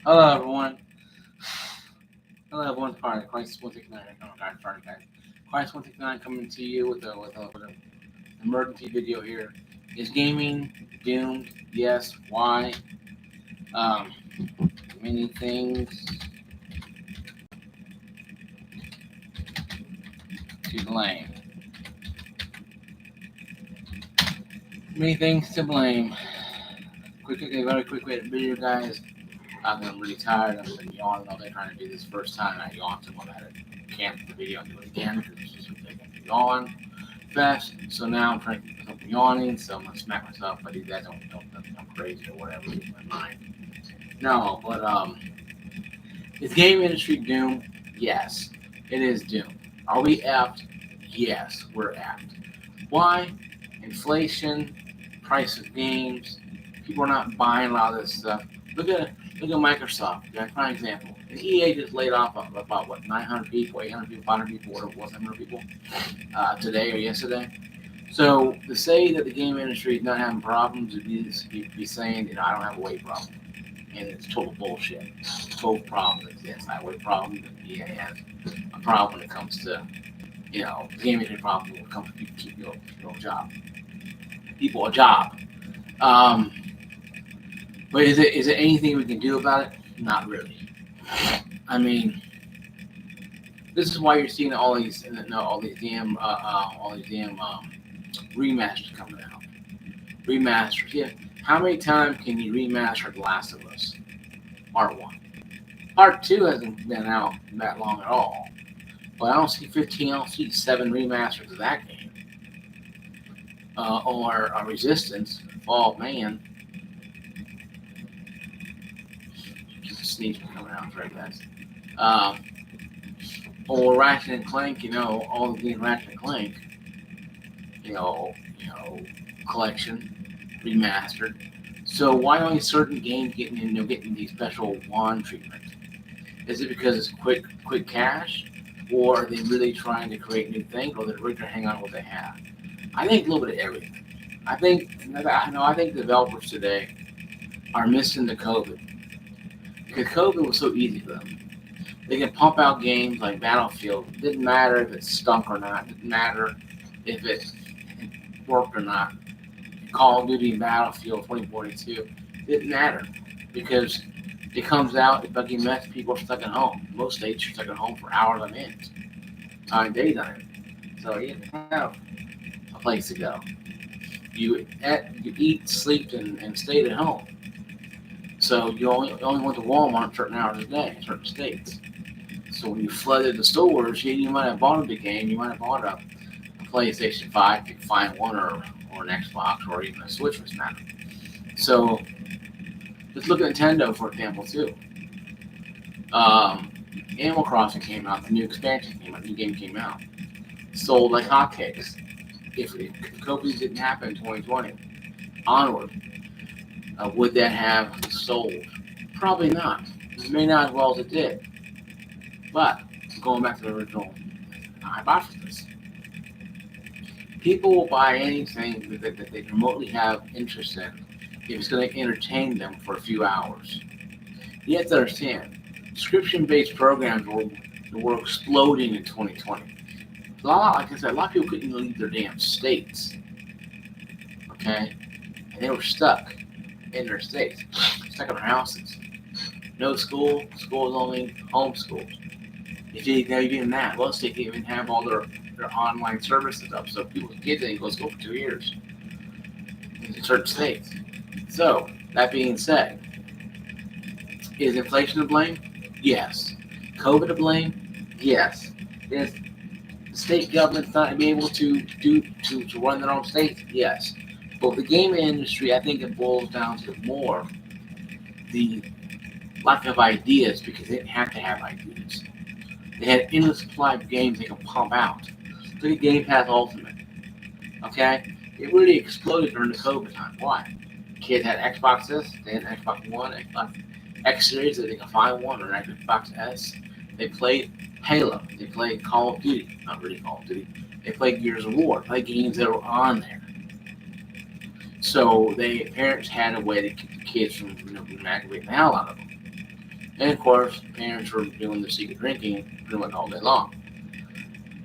Hello, everyone. Hello, everyone. Sorry, Christ 169. Oh, God, sorry, guys. Christ 169 coming to you with an emergency video here. Is gaming doomed? Yes. Why? Um, many things to blame. Many things to blame. Very quick video, guys. I'm really tired. I've been yawning all day trying to do this first time. I yawned, so I'm gonna cancel the video and do it again because it's just taking me yawn fast. So now I'm trying to keep myself from yawning, so I'm gonna smack myself. But you guys don't think I'm crazy or whatever in my mind. No, but is the game industry doomed? Yes, it is doomed. Are we effed? Yes, we're effed. Why? Inflation, price of games. People are not buying a lot of this stuff. Look at Microsoft. Okay, prime example. And EA just laid off about what 900 people, 800 people, 500 people, whatever it was, 700 people today or yesterday. So to say that the game industry is not having problems would be saying, I don't have a weight problem, and it's total bullshit. Both problems exist. I have a weight problem, and EA has a problem when it comes to the game industry problem when it comes to people keep your job, people a job. Um, but is it anything we can do about it? Not really. I mean, this is why you're seeing all these damn remasters coming out. Remasters, yeah. How many times can you remaster The Last of Us? Part one. Part two hasn't been out that long at all. But I don't see 15. I don't see 7 remasters of that game. Or Resistance, Fall of Man. Sneeze coming out, sorry guys. Or Ratchet and Clank. All the games Ratchet and Clank. Collection remastered. So why only certain games getting the special wand treatment? Is it because it's quick cash, or are they really trying to create new things, or they're really trying to hang on to what they have? I think a little bit of everything. I think developers today are missing the COVID because COVID was so easy for them. They can pump out games like Battlefield. It didn't matter if it stunk or not. It didn't matter if it worked or not. Call of Duty and Battlefield 2042 didn't matter because it comes out, it's like a mess, people are stuck at home. Most states are stuck at home for hours on end, days on end. So you didn't have a place to go. You eat, sleep, and stayed at home. So you only went to Walmart certain hours a day in certain states. So when you flooded the stores, you might have bought a big game, you might have bought a PlayStation 5, you could find one, or an Xbox, or even a Switch for this matter. So let's look at Nintendo, for example, too. Animal Crossing came out, the new expansion came out, the new game came out. Sold like hotcakes. If COVID didn't happen in 2020, onward, would that have sold? Probably not. It may not as well as it did. But going back to the original hypothesis, people will buy anything that they remotely have interest in if it's going to entertain them for a few hours. You have to understand, subscription-based programs were exploding in 2020. Like I said, a lot of people couldn't even leave their damn states. Okay? And they were stuck in their states, stuck in their houses. No school, school is only homeschooled. If you even that, most states didn't even have all their online services up, so people's kids didn't go to school for 2 years in certain states. So, that being said, is inflation to blame? Yes. COVID to blame? Yes. Is the state governments not be able to run their own states? Yes. But the game industry, I think it boils down to more the lack of ideas because they didn't have to have ideas. They had endless supply of games they could pump out. Look at Game Pass Ultimate. Okay? It really exploded during the COVID time. Why? Kids had Xboxes, they had an Xbox One, Xbox X Series, that they could find one, or an Xbox S. They played Halo. They played Call of Duty. Not really Call of Duty. They played Gears of War. Played games that were on there. So parents had a way to keep the kids from aggravating the hell out of them. And of course, parents were doing the secret drinking pretty much all day long.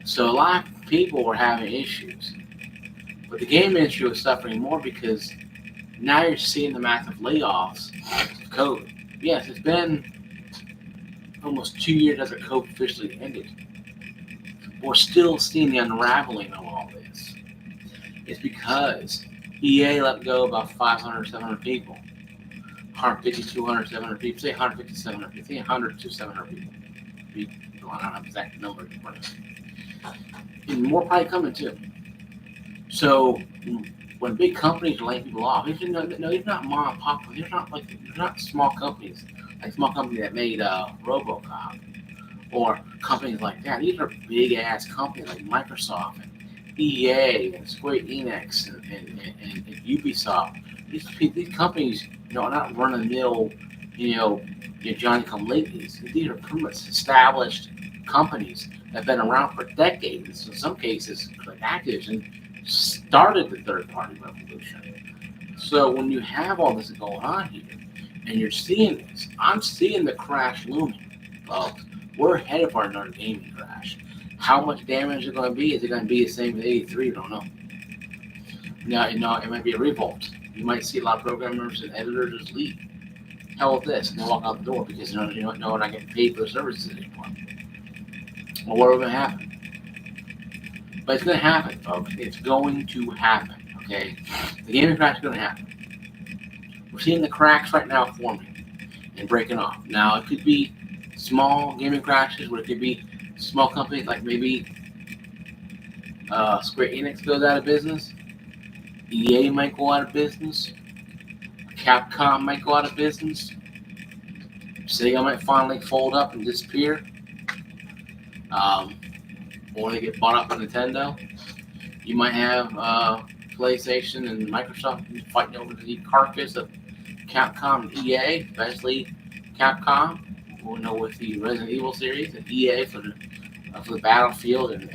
So a lot of people were having issues. But the game industry was suffering more because now you're seeing the massive layoffs of COVID. Yes, it's been almost 2 years after COVID officially ended. We're still seeing the unraveling of all this. It's because EA let go about 500, 700 people. 150, 200, 700 people. Say 150, 700 people. Say 100 to 700 people. I don't have the exact number in front of me. And more probably coming too. So when big companies are laying people off, these not mom and pop. They're not small companies, like small company that made RoboCop or companies like that. These are big ass companies like Microsoft and EA and Square Enix and Ubisoft. These companies, are not run of the mill, Johnny come latelys. These are pretty much established companies that have been around for decades. In some cases, like Activision, started the third party revolution. So when you have all this going on here, and you're seeing this, I'm seeing the crash looming, folks. We're ahead of our another gaming crash. How much damage is it going to be? Is it going to be the same as '83? I don't know. Now, it might be a revolt. You might see a lot of programmers and editors just leave. Hell with this, and they walk out the door because they're not getting paid for the services anymore. Well, what will happen? But it's going to happen, folks. It's going to happen, okay? The gaming crash is going to happen. We're seeing the cracks right now forming and breaking off. Now, it could be small gaming crashes where it could be small companies like maybe Square Enix goes out of business. EA might go out of business. Capcom might go out of business. Sega might finally fold up and disappear. Or they get bought up by Nintendo. You might have PlayStation and Microsoft fighting over the carcass of Capcom and EA, especially Capcom. With the Resident Evil series and EA for the Battlefield and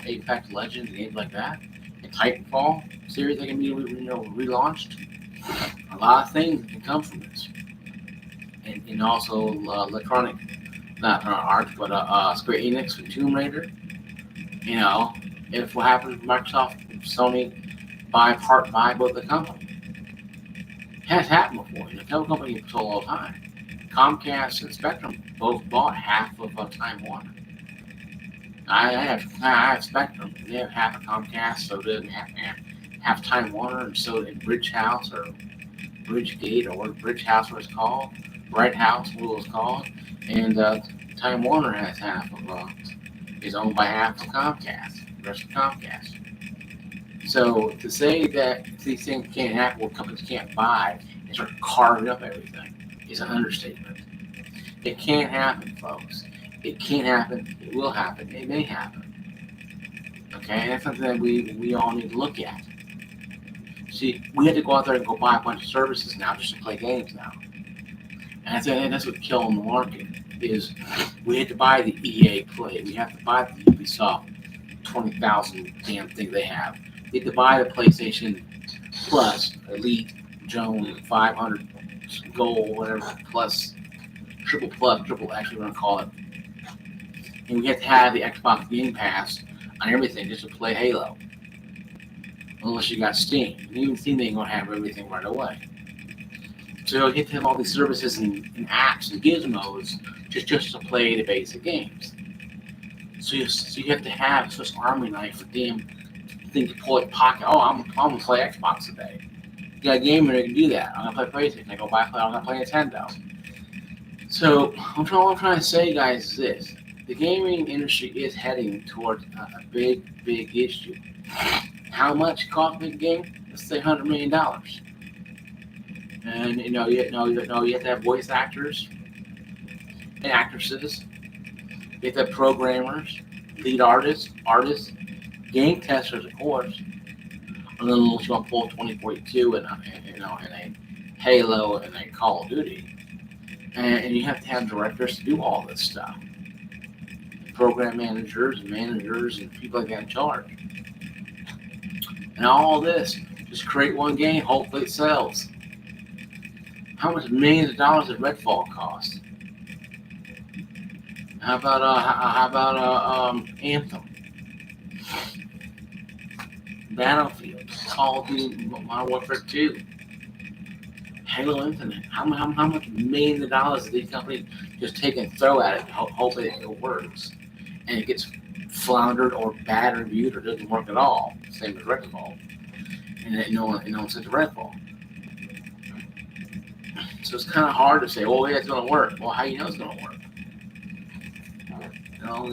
Apex Legends and games like that. And Titanfall series that can be relaunched. A lot of things can come from this. And also Electronic, not Arts, but Square Enix with Tomb Raider. If what happens with Microsoft and Sony buy both the company. It has happened before. Tell company for all the time. Comcast and Spectrum both bought half of Time Warner. I have Spectrum. They have half of Comcast, so did half Time Warner, and so did Bridge House or Bridgegate or what Bridge House was called, Bright House, what it was called, and Time Warner has half of is owned by half of Comcast, the rest of Comcast. So to say that these things can't happen, what companies can't buy and start carving up everything is an understatement. It can't happen, folks. It can't happen. It will happen. It may happen. Okay, and that's something that we all need to look at. See, we had to go out there and go buy a bunch of services now just to play games now. And that's what killing the market is. We had to buy the EA Play. We have to buy the Ubisoft 20,000 damn thing they have. We had to buy the PlayStation Plus, Elite, Jones, 500 Gold, whatever, plus, triple, actually we're going to call it. And we have to have the Xbox Game Pass on everything just to play Halo. Unless you got Steam. And even Steam ain't going to have everything right away. So you have to have all these services and apps and gizmos just to play the basic games. So you have to have a Swiss Army knife for damn thing to pull it pocket. Oh, I'm going to play Xbox today. You got a gamer that can do that. I'm going to play PlayStation. I'm going to play Nintendo. So I'm trying to say, guys, is this. The gaming industry is heading towards a big issue. How much cost a big game? Let's say $100 million. And you have to have voice actors and actresses. You have to have programmers, lead artists, game testers, of course. And then unless you want to pull 2042 and a Halo and a Call of Duty. And you have to have directors to do all this stuff. Program managers and people like that in charge. And all this, just create one game, hopefully it sells. How much millions of dollars did Redfall cost? Anthem, Battlefield, Call of Duty, Modern Warfare 2, Halo Infinite? How much millions of dollars did these companies just take and throw at it, hoping it works, and it gets floundered or bad reviewed or doesn't work at all? Same as Redfall, and no one said the Redfall. So it's kind of hard to say, oh yeah, it's going to work. Well, how do you know it's going to work?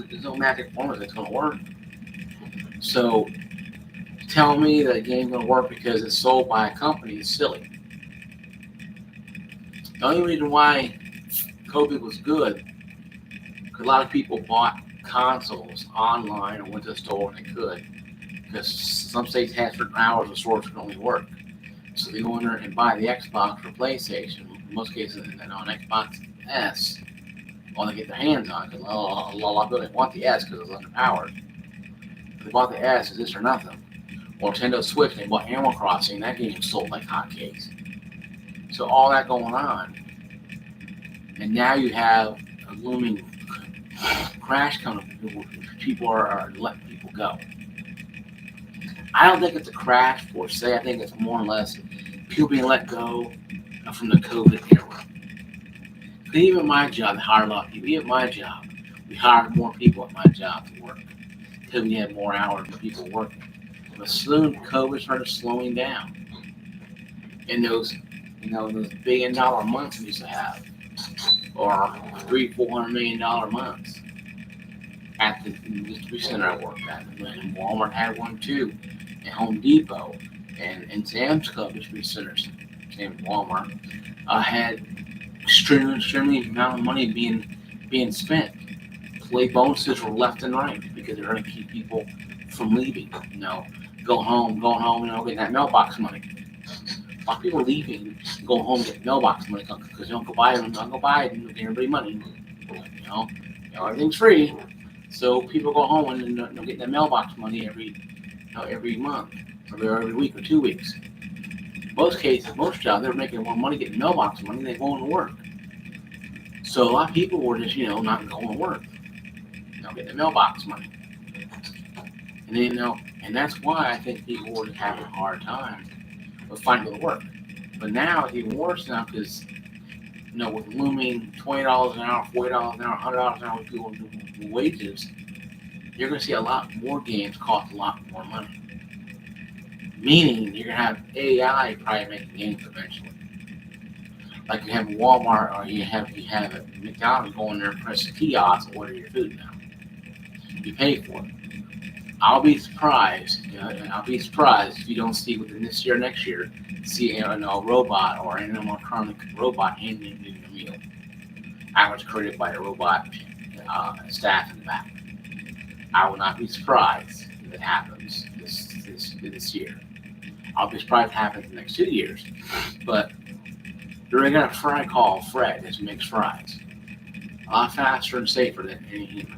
There's no magic formula that's going to work. So tell me that a game's going to work because it's sold by a company is silly. The only reason why COVID was good, because a lot of people bought consoles online or went to the store when they could, because some states had certain hours the stores could only work. So they go in there and buy the Xbox or PlayStation. In most cases, on Xbox S, all they get their hands on, because a lot of people want the S because it's underpowered. If they bought the S, it's this or nothing. Or Nintendo Switch, they bought Animal Crossing, that game sold like hotcakes. So all that going on, and now you have a looming crash coming. People are letting people go. I don't think it's a crash per se. I think it's more or less people being let go from the COVID era. But even my job, they hired a lot of people. Even my job, we hired more people at my job to work because we had more hours of people working. But soon COVID started slowing down. And those $1 billion months we used to have, or $300-400 million months at the distribution center I worked at. And Walmart had one too, and Home Depot, and Sam's Club distribution centers, same Walmart, had extremely amount of money being spent. Play bonuses were left and right because they're going to keep people from leaving. Going home, getting that mailbox money. A lot of people leaving, going home, get mailbox money because they don't go buy it and get everybody money. Everything's free, so people go home and they're getting that mailbox money every month, or every week or 2 weeks. In most cases, most jobs, they're making more money getting mailbox money than they going to work. So a lot of people were just not going to work, getting the mailbox money, and that's why I think people were having a hard time with finding the work. But now it's even worse now because, with looming $20 an hour, $40 an hour, $100 an hour with people with wages, you're going to see a lot more games cost a lot more money. Meaning you're going to have AI probably making games eventually. Like you have Walmart or you have McDonald's go in there and press the kiosk and order your food now. You pay for it. I'll be surprised if you don't see within this year, next year, see a robot or an animatronic robot handing you a meal. I was created by a robot staff in the back. I will not be surprised if it happens this year. I'll be surprised if it happens in the next 2 years. But they're going to fry call Fred that makes fries a lot faster and safer than any human.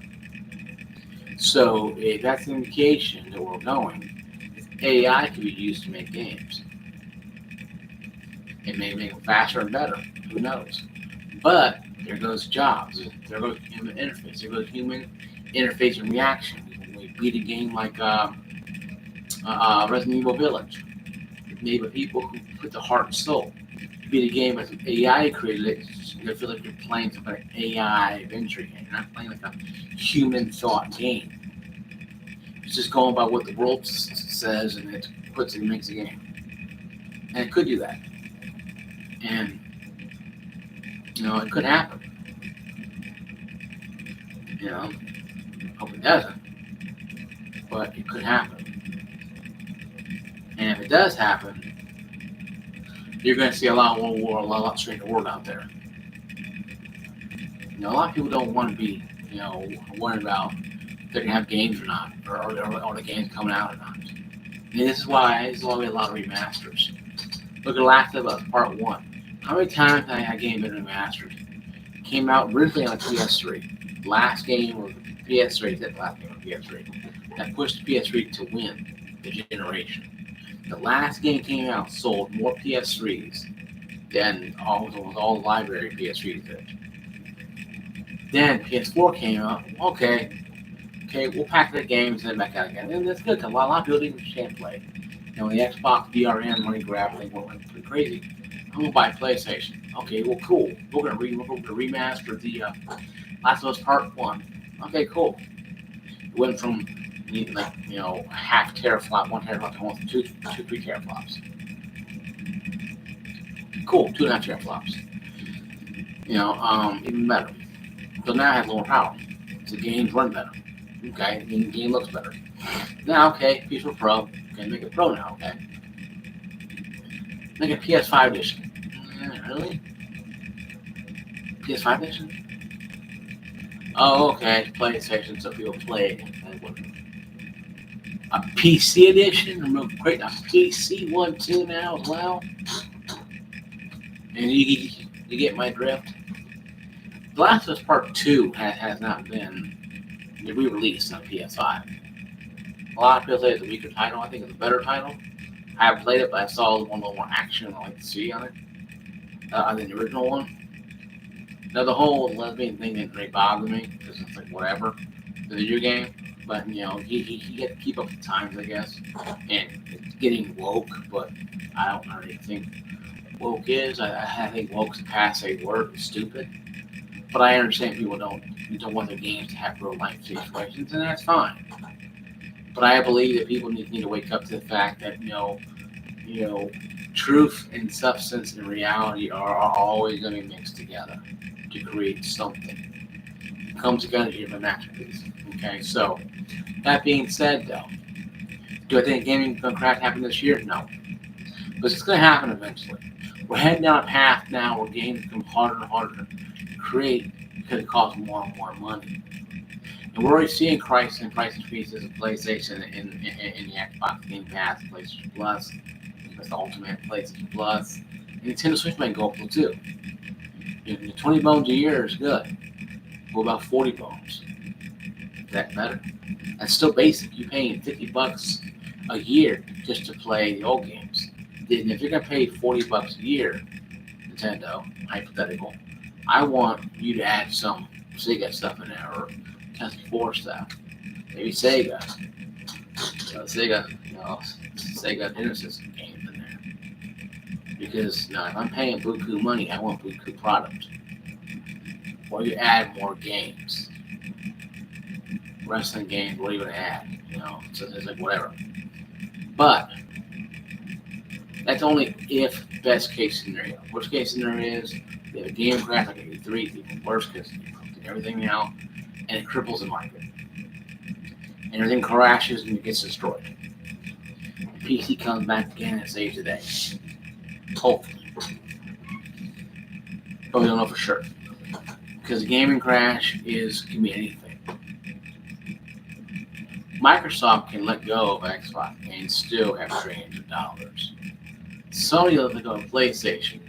So if that's an indication that we're going, AI can be used to make games. It may make them faster and better. Who knows? But there goes jobs. There goes human interface. There goes human interface and reaction. When we beat a game like Resident Evil Village, it's made by people who put the heart and soul. You beat a game as AI created it, you feel like you're playing some kind of AI adventure game. You're not playing like a human thought game. It's just going by what the world says, and it makes a game. And it could do that. And it could happen. Hope it doesn't, but it could happen. And if it does happen, you're going to see a lot stranger world out there. A lot of people don't want to be, worried about if they're going to have games or not, or the games coming out or not. And this is why we have a lot of remasters. Look at Last of Us Part 1. How many times has that game been remastered? It came out originally on PS3. Last game was PS3. That last game was PS3. That pushed the PS3 to win the generation. The last game came out sold more PS3s than all the library PS3s did. Then PS4 came out. Okay, we'll pack the games and then back out again. And that's good because a lot of people didn't can't play. The Xbox VRM money grab thing went pretty crazy. I'm gonna buy a PlayStation. Okay, well, cool. We're gonna remaster the Last of Us Part One. Okay, cool. It went from half teraflop, 1 teraflop to almost two, 3 teraflops. Cool, 2.5 teraflops. Even better. So now I have lower power. So the games run better. Okay, the game looks better. Now, okay, PS4 Pro. Okay, make it Pro now. Okay, make it PS5 edition. Really? PS5 edition? Oh, okay, PlayStation, so people play it. A PC edition? I'm gonna create a PC one too now as well. And you get my drift. The Last of Us Part 2 has not been re-released on PS5. A lot of people say it's a weaker title. I think it's a better title. I haven't played it, but I saw one a little more action I like to see on it than the original one. Now, the whole lesbian thing didn't really bother me because it's like whatever, the video game. But he had to keep up with the times, I guess, and it's getting woke. But I don't really think woke is. I think woke's a passe word. It's stupid. But I understand people don't want their games to have real life situations, and that's fine. But I believe that people need to wake up to the fact that truth and substance and reality are always going to be mixed together to create something. It comes together to give a masterpiece. Okay, so that being said, though, do I think gaming is going to crash happen this year? No, but it's going to happen eventually. We're heading down a path now where games become harder and harder to create because it costs more and more money. And we're already seeing price increases of PlayStation and the Xbox Game Pass, PlayStation Plus, that's the Ultimate PlayStation Plus. And Nintendo Switch might go up too. 20 bones a year is good. What about 40 bones? Is that better? That's still basic. You're paying $50 a year just to play the old games. And if you're gonna pay $40 a year, Nintendo, hypothetical, I want you to add some Sega stuff in there or 4 stuff. Maybe Sega. Sega Genesis games in there. Because if I'm paying buku money, I want buku product. Or you add more games. Wrestling games, what are you going to add? So it's like whatever. But that's only if best case scenario. Worst case scenario is they have a game crash like a 3, even worse because they everything out and it cripples the market. And everything crashes and it gets destroyed. The PC comes back again and saves the day. Hopefully. But we don't know for sure. Because a gaming crash can be anything. Microsoft can let go of Xbox and still have trillions of dollars. Sony will let go of PlayStation.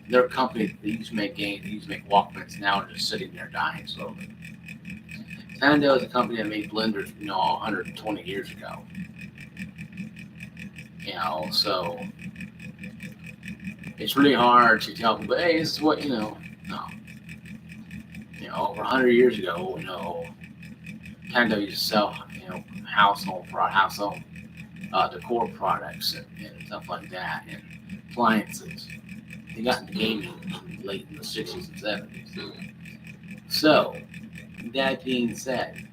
Their company that used to make games, they used to make Walkmans, now are just sitting there dying slowly. Nintendo is a company that made blenders, 120 years ago. So it's really hard to tell people, hey, this is what, no. Over 100 years ago, Nintendo used to sell, household decor products and stuff like that, and appliances. They got into gaming late in the 60s and 70s. So, that being said,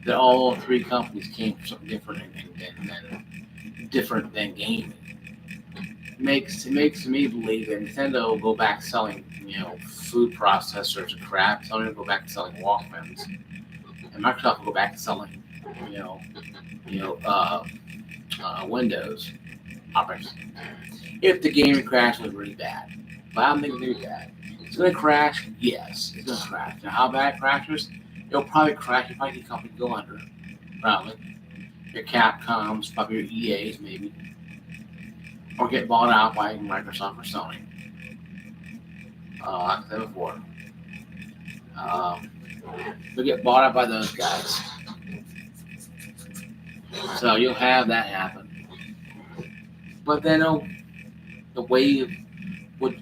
that all 3 companies came from something different than gaming. It makes me believe that Nintendo will go back selling, food processors and crap. Sony will go back to selling Walkmans, and Microsoft will go back to selling, Windows operating system. If the gaming crash was really bad, but I don't think it's going to be bad. It's going to crash, yes, it's going to crash. Now, how bad it crashes? It'll probably crash. Your probably company go under, probably. Your Capcoms, probably your EAs, maybe, or get bought out by Microsoft or Sony. Like I said before, they'll get bought out by those guys. So you'll have that happen. But then the wave would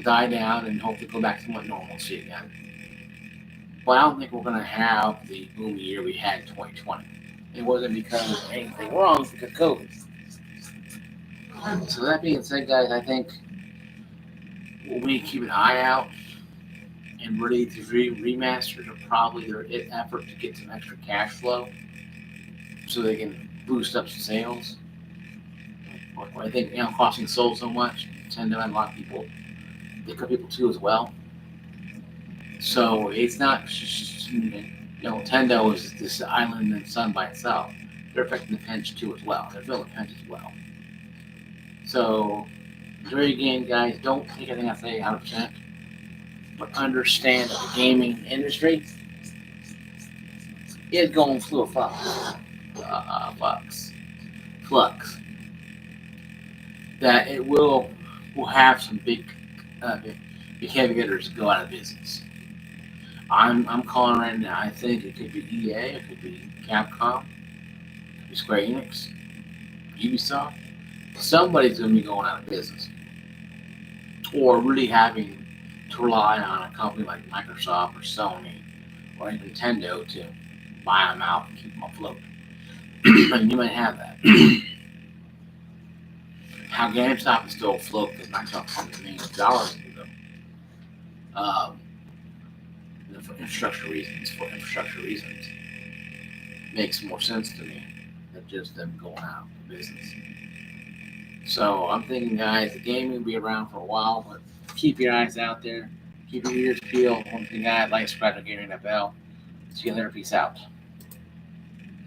die down and hopefully go back to what normalcy again. Well, I don't think we're going to have the boom year we had in 2020. It wasn't because of anything wrong, it's because of COVID. So that being said, guys, I think we keep an eye out, and really the remasters are probably their effort to get some extra cash flow so they can boost up some sales. I think costing sold so much, Nintendo and a lot of people, they cut people too as well. So it's not just, Nintendo is this island and sun by itself. They're affecting the pinch too as well. They're feeling the pinch as well. So enjoy your game, guys. Don't take anything I say 100%, but understand that the gaming industry is going through a flux. That it will have some big heavy hitters go out of business. I'm calling right now. I think it could be EA, it could be Capcom, it could be Square Enix, Ubisoft. Somebody's going to be going out of business, or really having to rely on a company like Microsoft or Sony or Nintendo to buy them out and keep them afloat. And you might have that. How GameStop is still afloat because Microsoft pumped millions of dollars into them. For infrastructure reasons, makes more sense to me than just them going out of business. So I'm thinking, guys, the gaming will be around for a while, but keep your eyes out there, keep your ears peeled. One thing I'd like to subscribe to Gaming NFL. See you later. Peace out.